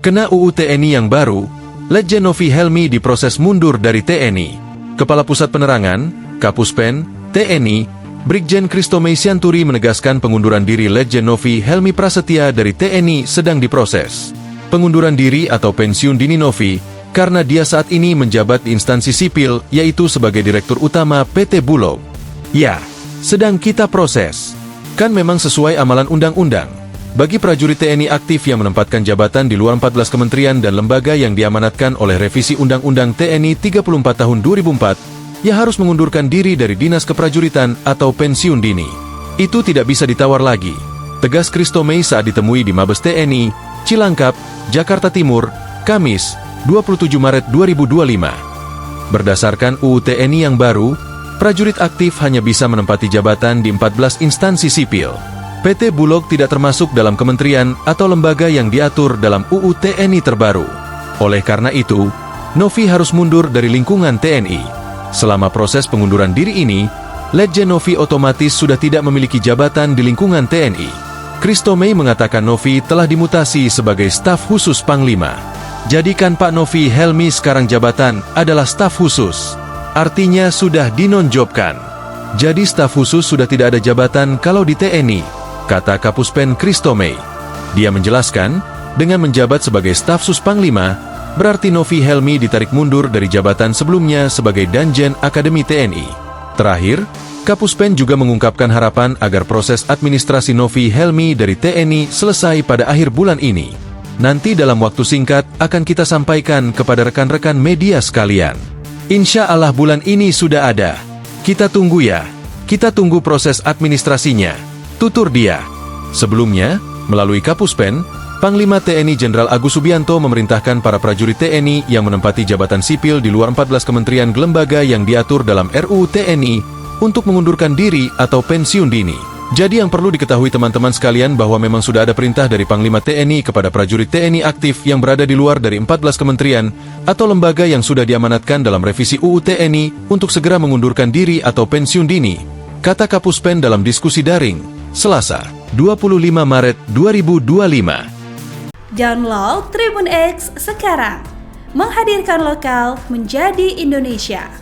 Kena UU TNI yang baru, Letjen Novi Helmi diproses mundur dari TNI. Kepala Pusat Penerangan, Kapuspen, TNI, Brigjen Christomei Sianturi menegaskan pengunduran diri Letjen Novi Helmi Prasetya dari TNI sedang diproses. Pengunduran diri atau pensiun dini Novi, karena dia saat ini menjabat di instansi sipil, yaitu sebagai Direktur Utama PT Bulog. Ya, sedang kita proses. Kan memang sesuai amalan undang-undang. Bagi prajurit TNI aktif yang menempatkan jabatan di luar 14 kementerian dan lembaga yang diamanatkan oleh revisi Undang-Undang TNI 34 tahun 2004, ia harus mengundurkan diri dari Dinas Keprajuritan atau pensiun dini. Itu tidak bisa ditawar lagi, tegas Christomei saat ditemui di Mabes TNI, Cilangkap, Jakarta Timur, Kamis, 27 Maret 2025. Berdasarkan UU TNI yang baru, prajurit aktif hanya bisa menempati jabatan di 14 instansi sipil. PT Bulog tidak termasuk dalam kementerian atau lembaga yang diatur dalam UU TNI terbaru. Oleh karena itu, Novi harus mundur dari lingkungan TNI. Selama proses pengunduran diri ini, Letjen Novi otomatis sudah tidak memiliki jabatan di lingkungan TNI. Christomei mengatakan Novi telah dimutasi sebagai staf khusus Panglima. Jadikan Pak Novi Helmi sekarang jabatan adalah staf khusus. Artinya sudah dinonjobkan. Jadi staf khusus sudah tidak ada jabatan kalau di TNI, kata Kapuspen Christomei. Dia menjelaskan, dengan menjabat sebagai staf sus Panglima, berarti Novi Helmi ditarik mundur dari jabatan sebelumnya sebagai Danjen Akademi TNI. Terakhir, Kapuspen juga mengungkapkan harapan agar proses administrasi Novi Helmi dari TNI selesai pada akhir bulan ini. Nanti dalam waktu singkat akan kita sampaikan kepada rekan-rekan media sekalian. Insya Allah bulan ini sudah ada. Kita tunggu ya. Kita tunggu proses administrasinya, tutur dia. Sebelumnya, melalui Kapuspen, Panglima TNI Jenderal Agus Subianto memerintahkan para prajurit TNI yang menempati jabatan sipil di luar 14 kementerian lembaga yang diatur dalam RUU TNI untuk mengundurkan diri atau pensiun dini. Jadi yang perlu diketahui teman-teman sekalian bahwa memang sudah ada perintah dari Panglima TNI kepada prajurit TNI aktif yang berada di luar dari 14 kementerian atau lembaga yang sudah diamanatkan dalam revisi UU TNI untuk segera mengundurkan diri atau pensiun dini, kata Kapuspen dalam diskusi daring Selasa, 25 Maret 2025. Download Tribun X sekarang, menghadirkan lokal menjadi Indonesia.